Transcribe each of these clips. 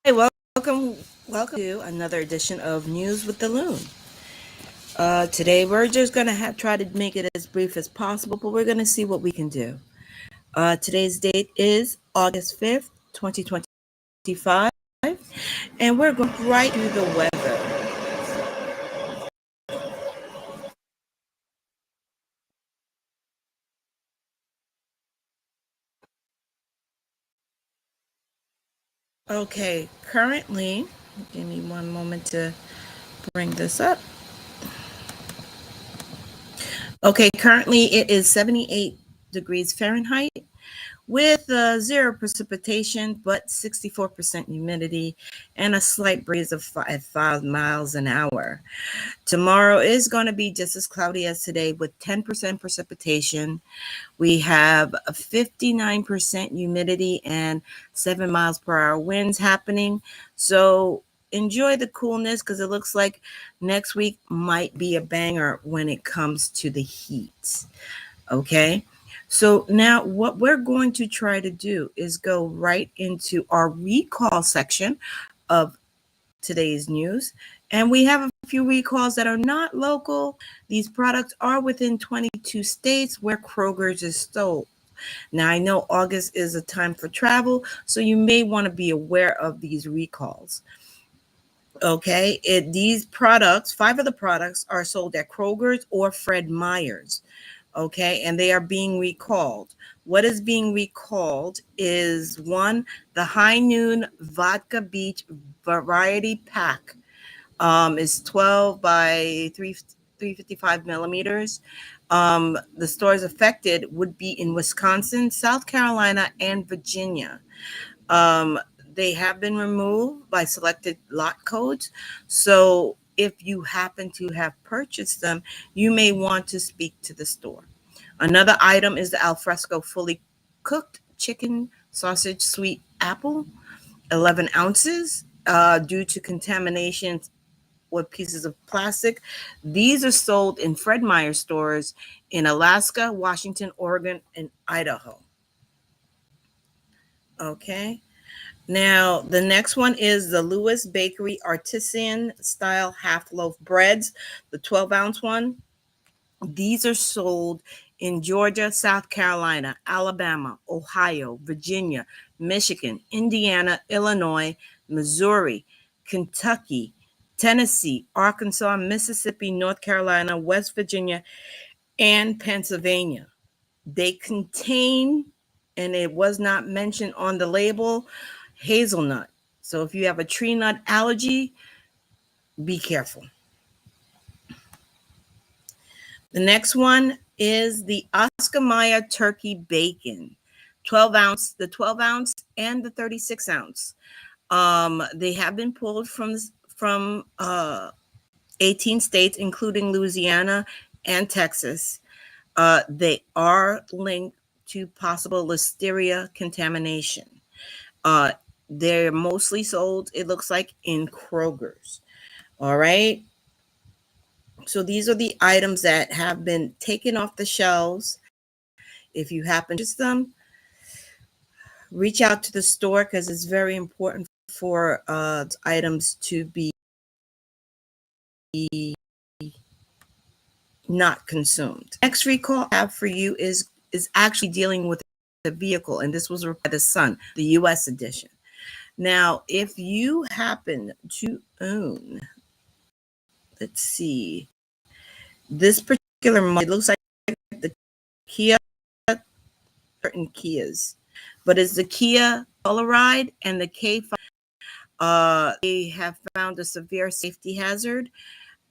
Welcome to another edition of News with the Loon. Today we're just gonna try to make it as brief as possible, but we're gonna see what we can do. Today's date is August 5th, 2025, and we're going right to the weather. Okay, currently, give me one moment to bring this up. Okay, currently it is 78 degrees Fahrenheit with zero precipitation, but 64% humidity and a slight breeze of 5 miles an hour. Tomorrow is going to be just as cloudy as today with 10% precipitation. We have a 59% humidity and 7 miles per hour winds happening. So enjoy the coolness because it looks like next week might be a banger when it comes to the heat. Okay. So now what we're going to try to do is go right into our recall section of today's news. And we have a few recalls that are not local. These products are within 22 states where Kroger's is sold. Now, I know August is a time for travel, so you may want to be aware of these recalls. Okay, these products, 5 of the products are sold at Kroger's or Fred Meyer's. Okay, and they are being recalled. What is being recalled is one, the High Noon Vodka Beach Variety Pack is 12 by 355 millimeters. The stores affected would be in Wisconsin, South Carolina, and Virginia. Um, they have been removed by selected lot codes. So if you happen to have purchased them, you may want to speak to the store. Another item is the alfresco fully cooked chicken sausage sweet apple, 11 ounces, due to contamination with pieces of plastic. These are sold in Fred Meyer stores in Alaska, Washington, Oregon, and Idaho. Okay. Now, the next one is the Lewis Bakery Artisan Style Half Loaf Breads, the 12-ounce one. These are sold in Georgia, South Carolina, Alabama, Ohio, Virginia, Michigan, Indiana, Illinois, Missouri, Kentucky, Tennessee, Arkansas, Mississippi, North Carolina, West Virginia, and Pennsylvania. They contain, and it was not mentioned on the label, hazelnut. So if you have a tree nut allergy, be careful. The next one is the Oscar Mayer turkey bacon, 12 ounce, the 12 ounce and the 36 ounce. They have been pulled from 18 states, including Louisiana and Texas. They are linked to possible listeria contamination. Uh, they're mostly sold, it looks like, in Kroger's. All right. So these are the items that have been taken off the shelves. If you happen to purchase them, reach out to the store because it's very important for items to be not consumed. Next recall I have for you is actually dealing with the vehicle, and this was by the Sun, the U.S. edition. Now, if you happen to own, let's see, this particular model, it looks like the Kia, certain Kias, but it's the Kia Telluride and the K5. They have found a severe safety hazard.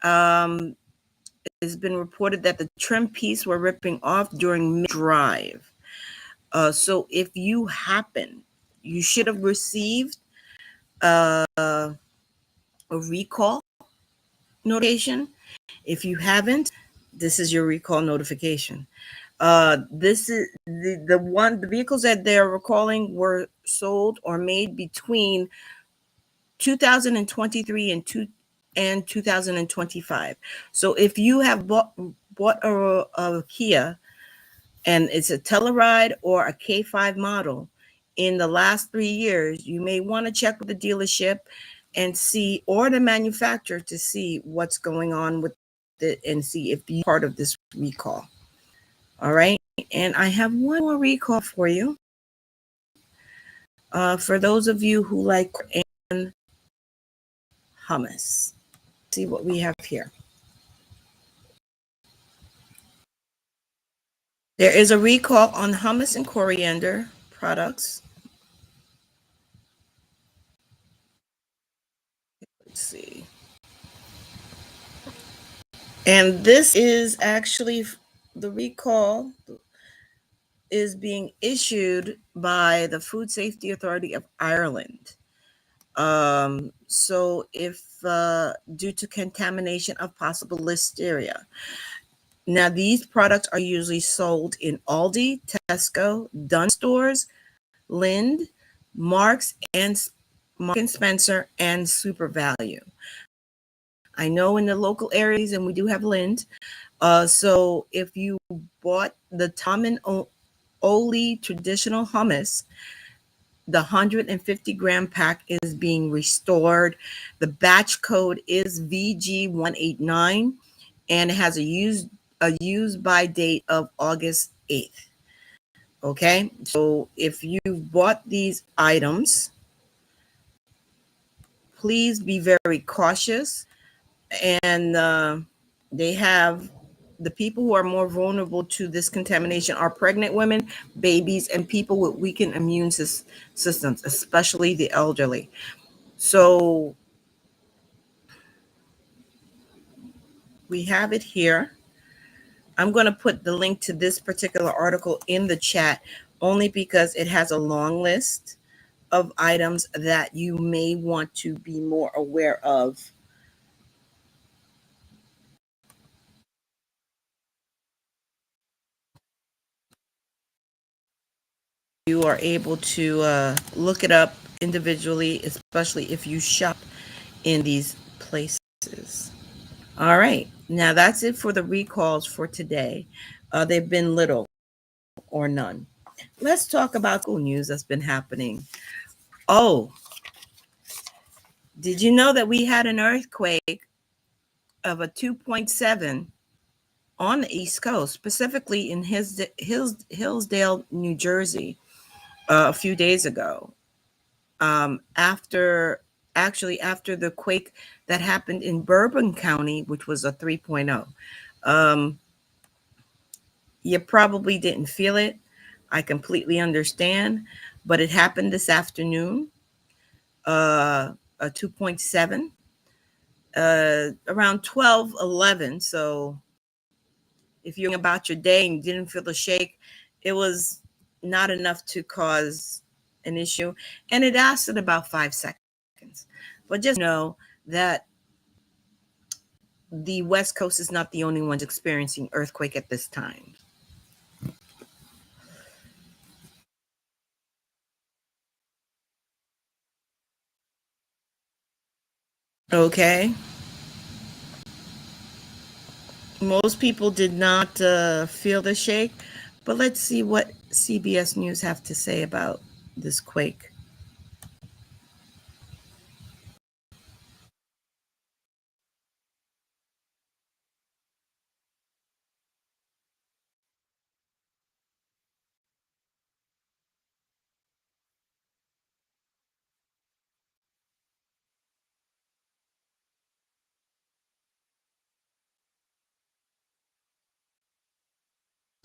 It has been reported that the trim piece were ripping off during mid-drive. So if you happen, you should have received a recall notification. If you haven't, this is your recall notification. This is the vehicles that they're recalling were sold or made between 2023 and 2025. So if you have bought a Kia and it's a Telluride or a K5 model, in the last 3 years, you may want to check with the dealership and see, or the manufacturer, to see what's going on with it and see if you're part of this recall. All right. And I have one more recall for you. For those of you who like and hummus, see what we have here. There is a recall on hummus and coriander products. Let's see. And this is actually the recall is being issued by the Food Safety Authority of Ireland. So if due to contamination of possible listeria. Now, these products are usually sold in Aldi, Tesco, Dunn stores, Lind, Marks and Mark and Spencer, and Super Value. I know in the local areas, and we do have Lind. So if you bought the Tom and Oli traditional hummus, the 150-gram pack is being restored. The batch code is VG189, and it has a use by date of August 8th. Okay, so if you bought these items, please be very cautious. And they have the people who are more vulnerable to this contamination are pregnant women, babies, and people with weakened immune systems, especially the elderly. So we have it here. I'm going to put the link to this particular article in the chat only because it has a long list of items that you may want to be more aware of. You are able to look it up individually, especially if you shop in these places. All right, now that's it for the recalls for today. They've been little or none. Let's talk about school news that's been happening. Oh, did you know that we had an earthquake of a 2.7 on the East Coast, specifically in Hillsdale, New Jersey, a few days ago? After the quake that happened in Bourbon County, which was a 3.0. You probably didn't feel it. I completely understand, but it happened this afternoon, a 2.7, around 12:11. So if you're about your day and you didn't feel the shake, it was not enough to cause an issue. And it lasted about 5 seconds. But just know that the West Coast is not the only ones experiencing earthquake at this time. Okay. Most people did not feel the shake, but let's see what CBS News have to say about this quake.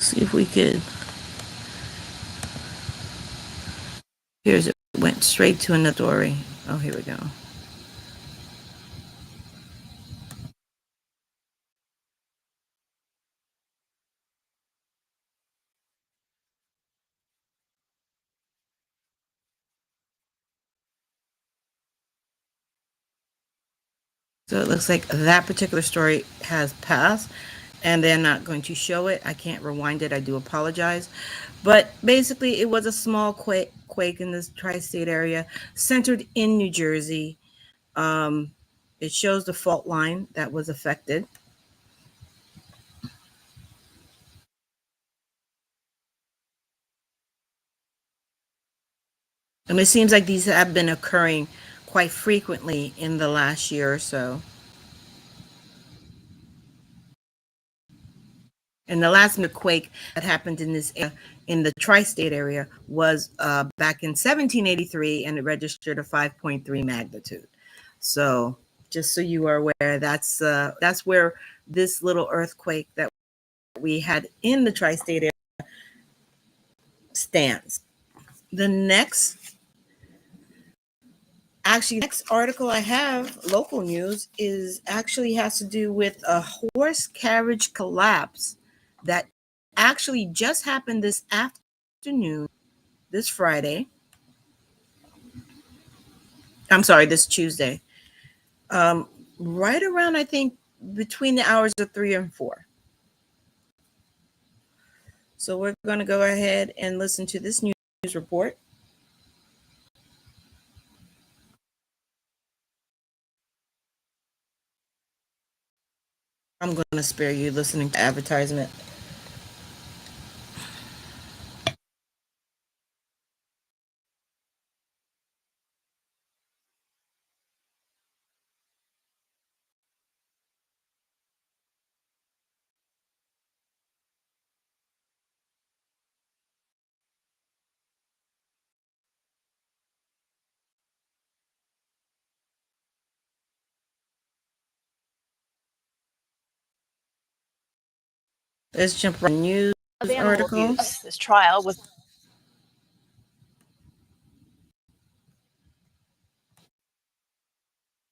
See if we could. Here's it. Went straight to another story. Oh, here we go. So it looks like that particular story has passed and they're not going to show it. I can't rewind it. I do apologize. But basically, it was a small quake in this tri-state area centered in New Jersey. Um, it shows the fault line that was affected. And it seems like these have been occurring quite frequently in the last year or so. And the last quake that happened in this area, in the tri-state area, was back in 1783, and it registered a 5.3 magnitude. So just so you are aware, that's where this little earthquake that we had in the tri-state area stands. The next article I have, local news, is actually has to do with a horse carriage collapse that actually just happened this afternoon, this Friday. I'm sorry, this Tuesday. Right around, I think, between the hours of 3 and 4. So we're going to go ahead and listen to this news report. I'm going to spare you listening to advertisement. Let's jump right news article. This trial was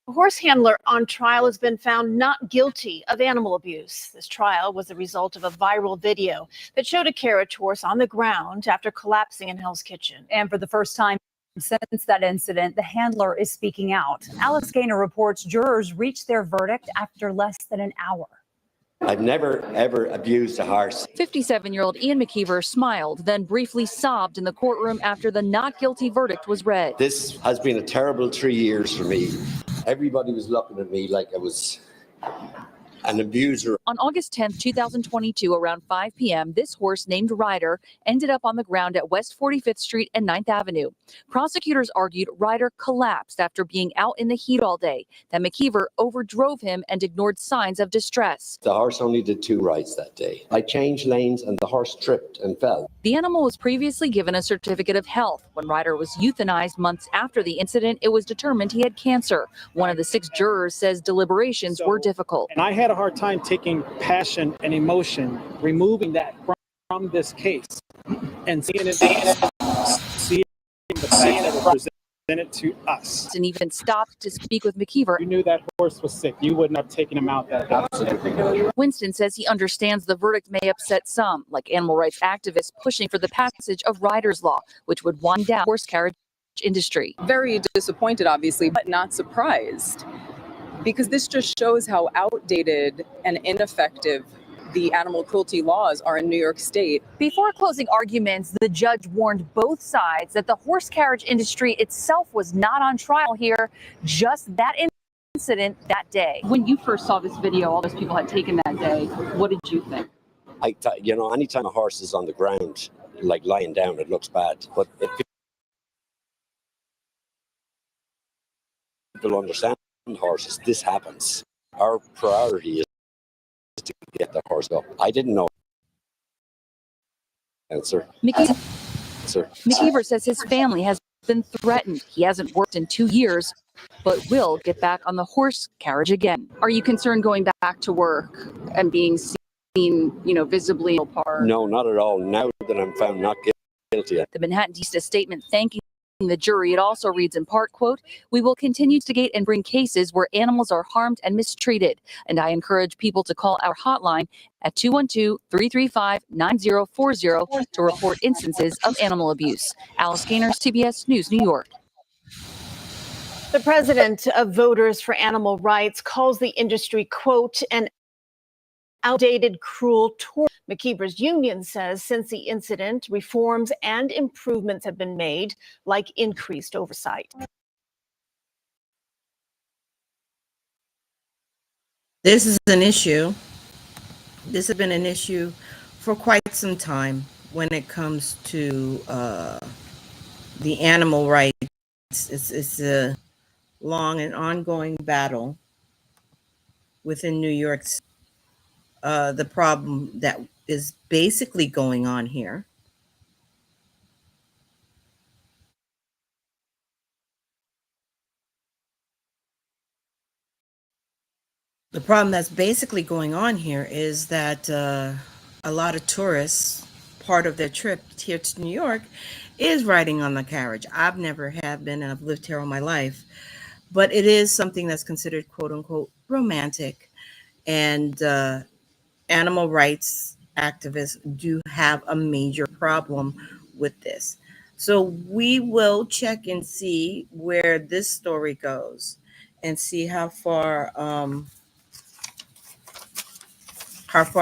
a horse handler on trial has been found not guilty of animal abuse. This trial was the result of a viral video that showed a carriage horse on the ground after collapsing in Hell's Kitchen. And for the first time since that incident, the handler is speaking out. Alice Gaynor reports jurors reached their verdict after less than an hour. I've never, ever abused a horse. 57-year-old Ian McKeever smiled, then briefly sobbed in the courtroom after the not guilty verdict was read. This has been a terrible 3 years for me. Everybody was looking at me like I was an abuser. On August 10, 2022, around 5 p.m., this horse named Ryder ended up on the ground at West 45th Street and 9th Avenue. Prosecutors argued Ryder collapsed after being out in the heat all day, that McKeever overdrove him and ignored signs of distress. The horse only did 2 rides that day. I changed lanes and the horse tripped and fell. The animal was previously given a certificate of health. When Ryder was euthanized months after the incident, it was determined he had cancer. One of the 6 jurors says deliberations were difficult. And I had a hard time taking passion and emotion, removing that from this case, and seeing the fact that it was presented to us. And even stopped to speak with McKeever. You knew that horse was sick. You wouldn't have taken him out that day. Winston says he understands the verdict may upset some, like animal rights activists pushing for the passage of Ryder's Law, which would wind down the horse carriage industry. Very disappointed, obviously, but not surprised, because this just shows how outdated and ineffective the animal cruelty laws are in New York State. Before closing arguments, the judge warned both sides that the horse carriage industry itself was not on trial here, just that incident that day. When you first saw this video all those people had taken that day, what did you think? Anytime a horse is on the ground, like lying down, it looks bad. But if people understand horses, this happens. Our priority is to get the horse up. I didn't know. Answer. McKeever says his family has been threatened. He hasn't worked in 2 years, but will get back on the horse carriage again. Are you concerned going back to work and being seen, visibly apart? No, not at all. Now that I'm found not guilty. The Manhattan D.C. statement thanking the jury, it also reads in part, quote, "We will continue to investigate and bring cases where animals are harmed and mistreated. And I encourage people to call our hotline at 212-335-9040 to report instances of animal abuse." Alice Gaynor, CBS News, New York. The president of Voters for Animal Rights calls the industry, quote, an outdated, cruel tool. McKeever's union says since the incident, reforms and improvements have been made, like increased oversight. This is an issue. This has been an issue for quite some time when it comes to the animal rights. It's a long and ongoing battle within New York. The problem that is basically going on here the problem that's basically going on here is that a lot of tourists, part of their trip here to New York, is riding on the carriage. I've never have been, and I've lived here all my life, but it is something that's considered quote unquote romantic. And animal rights activists do have a major problem with this. So we will check and see where this story goes and see how far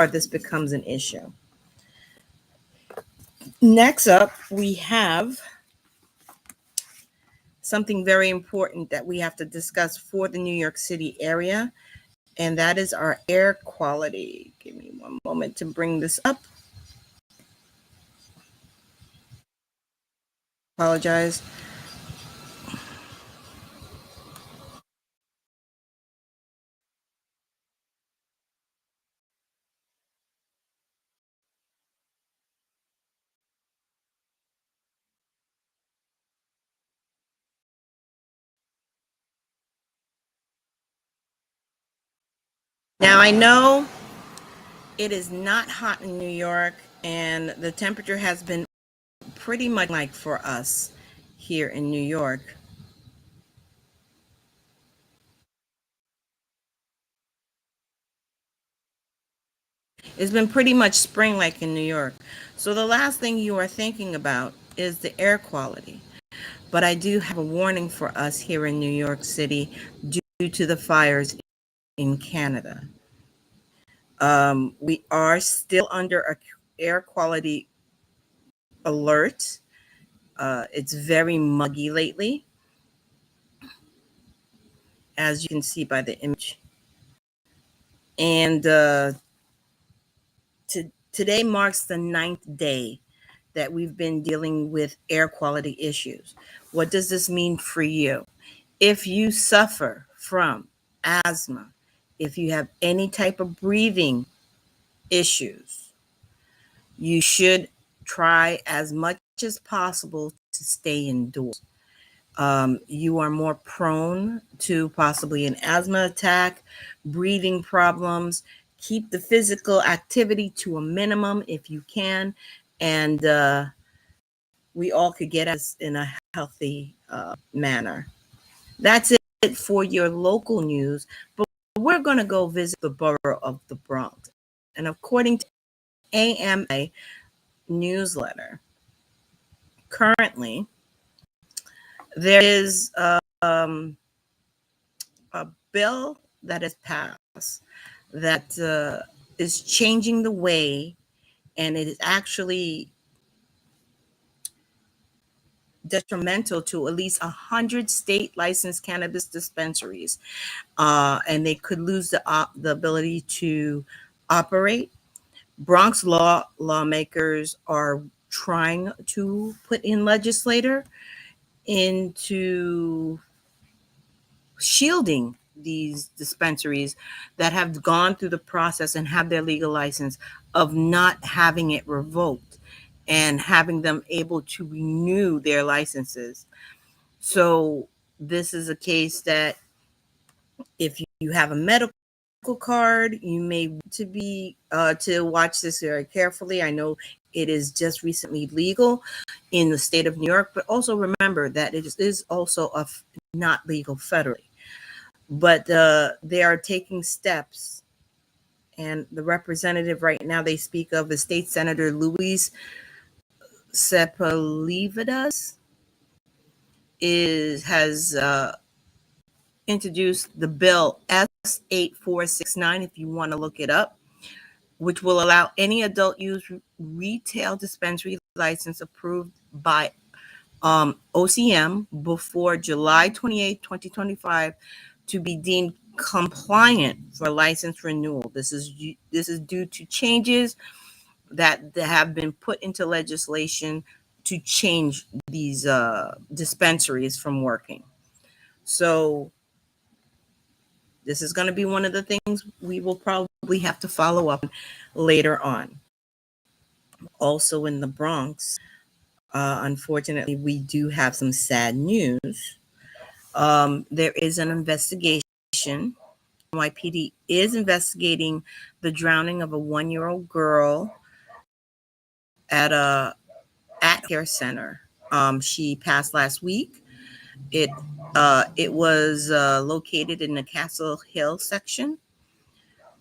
this becomes an issue. Next up, we have something very important that we have to discuss for the New York City area, and that is our air quality. Give me one moment to bring this up. Apologize. Now, I know it is not hot in New York, and the temperature has been pretty much like for us here in New York. It's been pretty much spring like in New York. So the last thing you are thinking about is the air quality. But I do have a warning for us here in New York City due to the fires in Canada. We are still under a air quality alert. It's very muggy lately, as you can see by the image. And today marks the 9th day that we've been dealing with air quality issues. What does this mean for you? If you suffer from asthma, if you have any type of breathing issues, you should try as much as possible to stay indoors. You are more prone to possibly an asthma attack, breathing problems. Keep the physical activity to a minimum if you can, and we all could get us in a healthy manner. That's it for your local news, but we're going to go visit the borough of the Bronx. And according to AMA newsletter, currently there is a bill that is passed that is changing the way, and it is actually detrimental to at least 100 state licensed cannabis dispensaries, and they could lose the ability to operate. Bronx lawmakers are trying to put in legislator into shielding these dispensaries that have gone through the process and have their legal license of not having it revoked and having them able to renew their licenses. So this is a case that if you have a medical card, you may want to be to watch this very carefully. I know it is just recently legal in the state of New York, but also remember that it is also not legal federally. But they are taking steps, and the representative right now they speak of is State Senator Luis Sepulveda's has introduced the bill S8469, if you want to look it up, which will allow any adult use retail dispensary license approved by OCM before July 28, 2025 to be deemed compliant for license renewal. This is due to changes that have been put into legislation to change these dispensaries from working. So this is going to be one of the things we will probably have to follow up later on. Also in the Bronx, unfortunately, we do have some sad news. There is an investigation. NYPD is investigating the drowning of a 1-year-old girl at a care center. She passed last week. It was located in the Castle Hill section.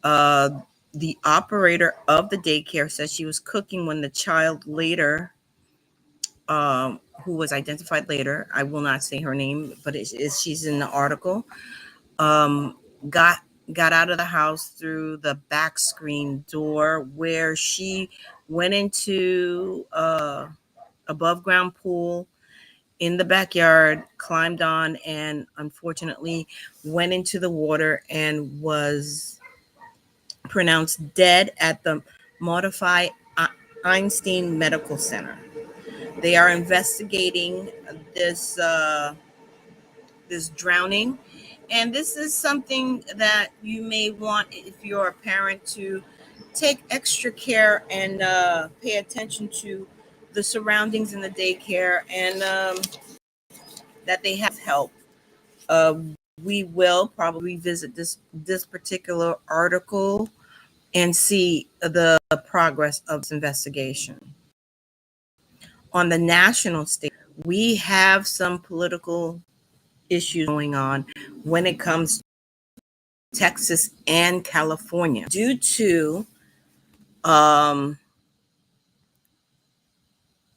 The operator of the daycare says she was cooking when the child later, who was identified later, I will not say her name, but she's in the article, got out of the house through the back screen door, where she went into above ground pool in the backyard, climbed on, and unfortunately went into the water and was pronounced dead at the Modified Einstein Medical Center. They are investigating this this drowning, and this is something that you may want, if you're a parent, to take extra care and pay attention to the surroundings in the daycare, and that they have help. Uh, we will probably visit this particular article and see the progress of this investigation. On the national stage, we have some political issues going on when it comes to Texas and California due to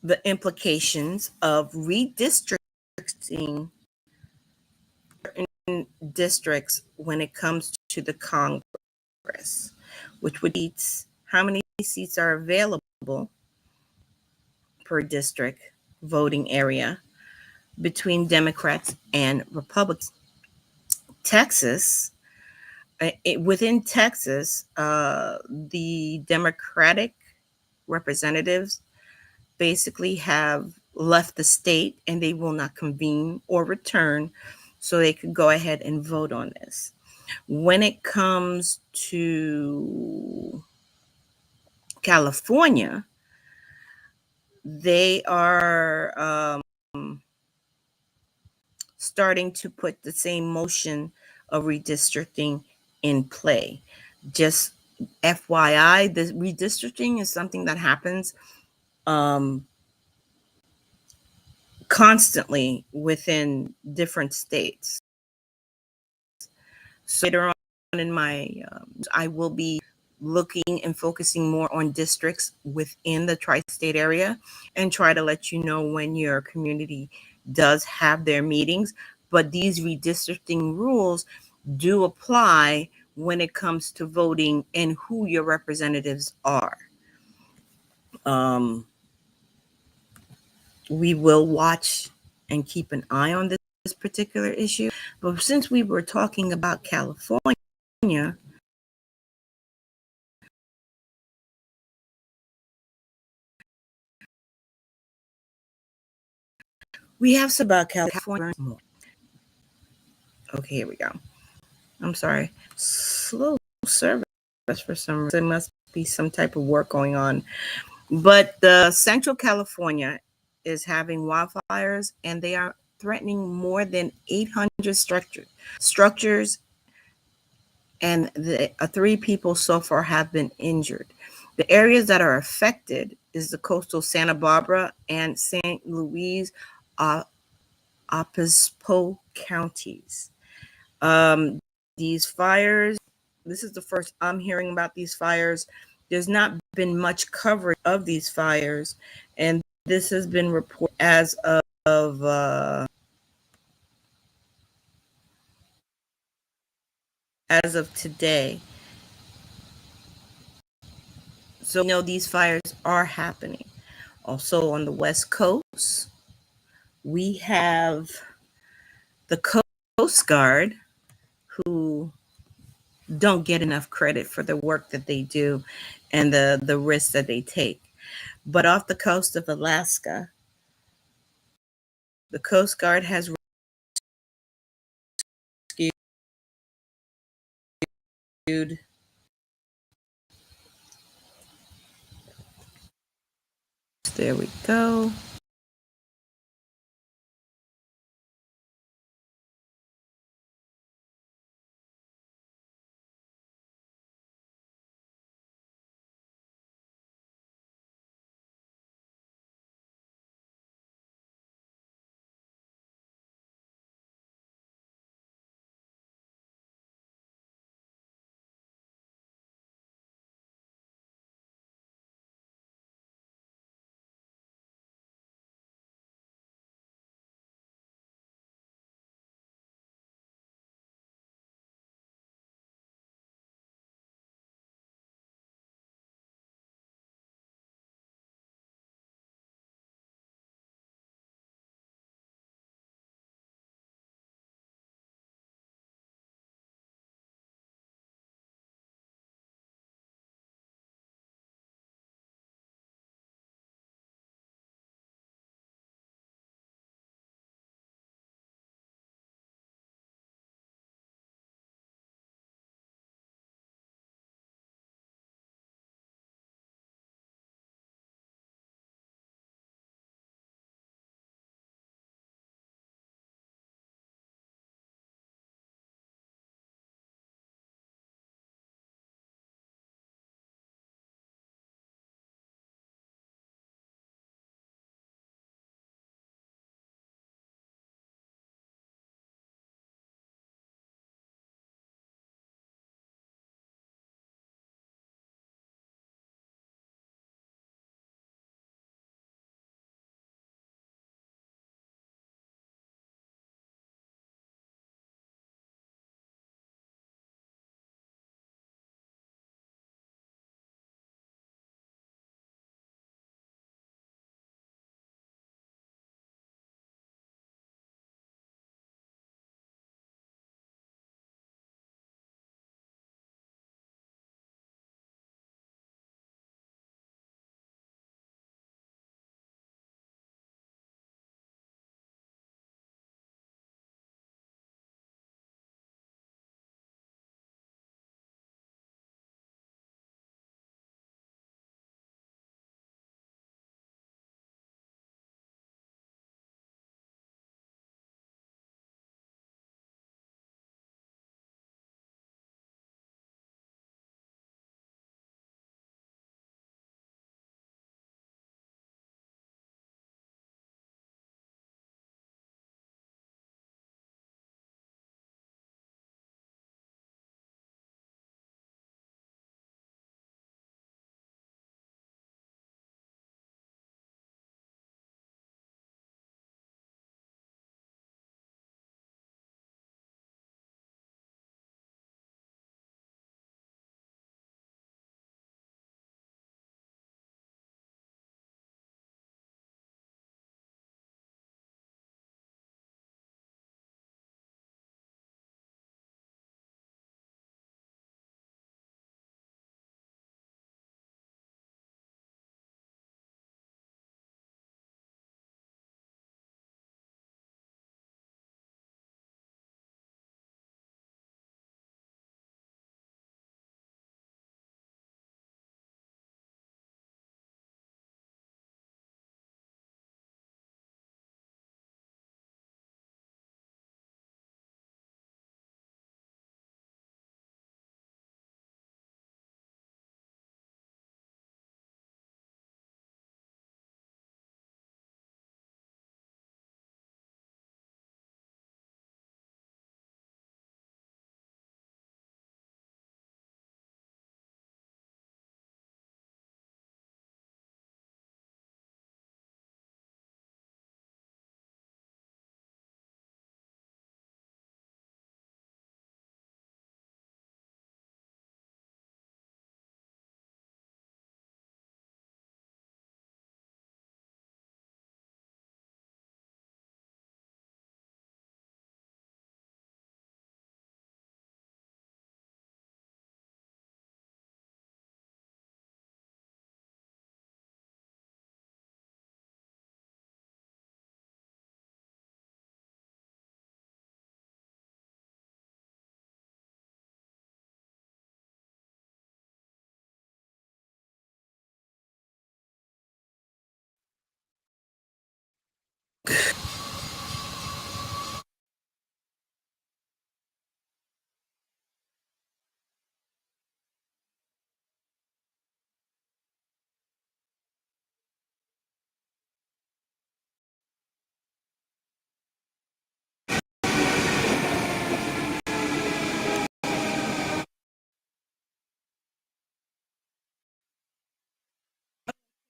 the implications of redistricting districts when it comes to the Congress, which would be how many seats are available per district voting area between Democrats and Republicans. Texas, within Texas, the Democratic representatives basically have left the state, and they will not convene or return, so they could go ahead and vote on this. When it comes to California, they are starting to put the same motion of redistricting in play. Just FYI, the redistricting is something that happens constantly within different states. So later on in my, I will be looking and focusing more on districts within the tri-state area, and try to let you know when your community does have their meetings. But these redistricting rules do apply when it comes to voting and who your representatives are. We will watch and keep an eye on this particular issue. But since we were talking about California, we have some about California. Okay, here we go. I'm sorry. Slow service for some reason. There must be some type of work going on. But the Central California is having wildfires, and they are threatening more than 800 structures, and 3 people so far have been injured. The areas that are affected is the coastal Santa Barbara and St. Louis Obispo counties. These fires, this is the first I'm hearing about these fires. There's not been much coverage of these fires, and this has been reported as of today. So we know these fires are happening. Also on the West Coast, we have the Coast Guard, who don't get enough credit for the work that they do and the risks that they take. But off the coast of Alaska, The Coast Guard has rescued there we go.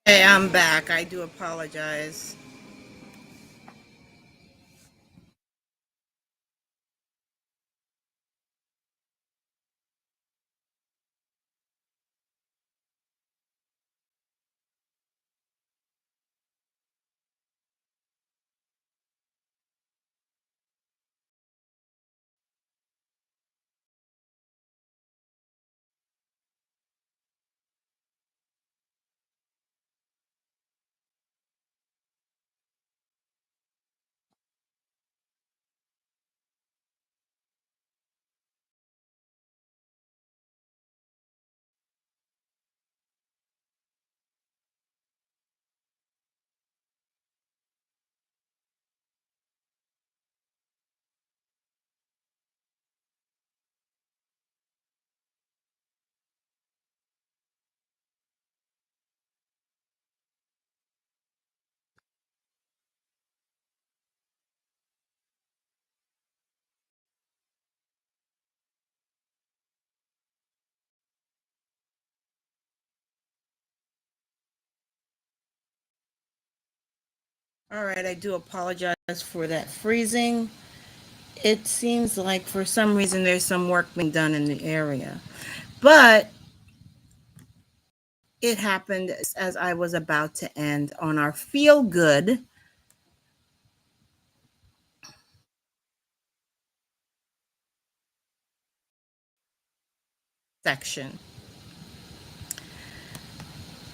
Hey, I'm back. I do apologize. All right, I do apologize for that freezing. It seems like for some reason there's some work being done in the area. But it happened as I was about to end on our feel good section.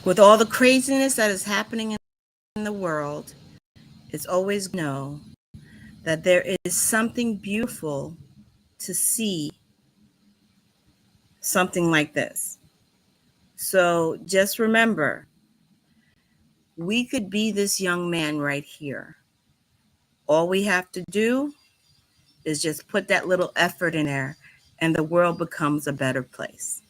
With all the craziness that is happening in the world, it's always know that there is something beautiful to see something like this. So just remember, we could be this young man right here. All we have to do is just put that little effort in there, and the world becomes a better place.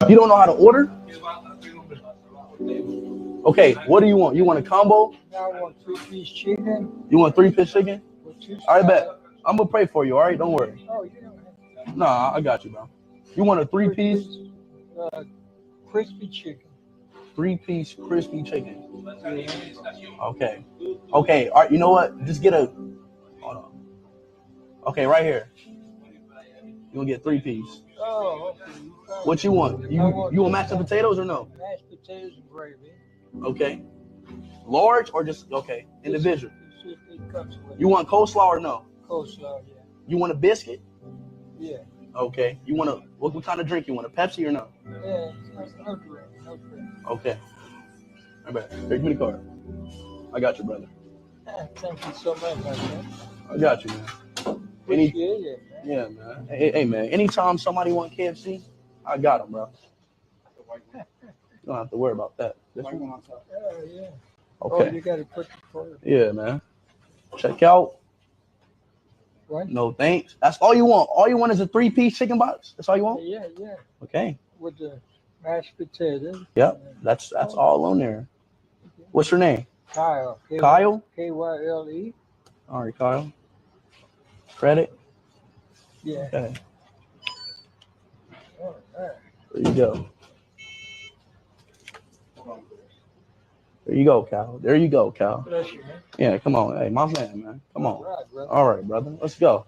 You don't know how to order? Okay, what do you want? You want a combo? I want 3-piece chicken. You want 3-piece chicken? All right, bet. I'm gonna pray for you. All right, don't worry. Oh, you don't have Nah, I got you, bro. You want a 3-piece? Crispy chicken. 3-piece crispy chicken. Okay. Okay. All right. You know what? Just get a. Hold on. Okay, right here. You gonna get 3-piece. Oh, okay. What you want? You want mashed potatoes or no? Mashed potatoes and gravy. Okay. Large or just okay? Individual. It comes with You want coleslaw or no? coleslaw, yeah. You want a biscuit? Yeah. Okay. You want a what kind of drink you want? A Pepsi or no? Yeah, no drink, no drink. Okay. I bet. Here, give me the card. I got you, brother. Thank you so much, my friend. I got you, man. Appreciate it, man. Yeah, man. Hey, man. Anytime somebody want KFC, I got them, bro. You don't have to worry about that. This one? Yeah. Okay. Oh, you got to put the card. Yeah, man. Check out. What? No thanks. That's all you want. All you want is a 3-piece chicken box. That's all you want. Yeah. Okay. With the mashed potatoes. Yep. That's all on there. What's your name? Kyle. Kyle. Kyle. All right, Kyle. Credit. Yeah. Okay. All right. There you go. There you go, Cal. There you go, Cal. Bless you, man. Yeah, come on. Hey, my man. Come on. All right, brother. All right, brother. Let's go.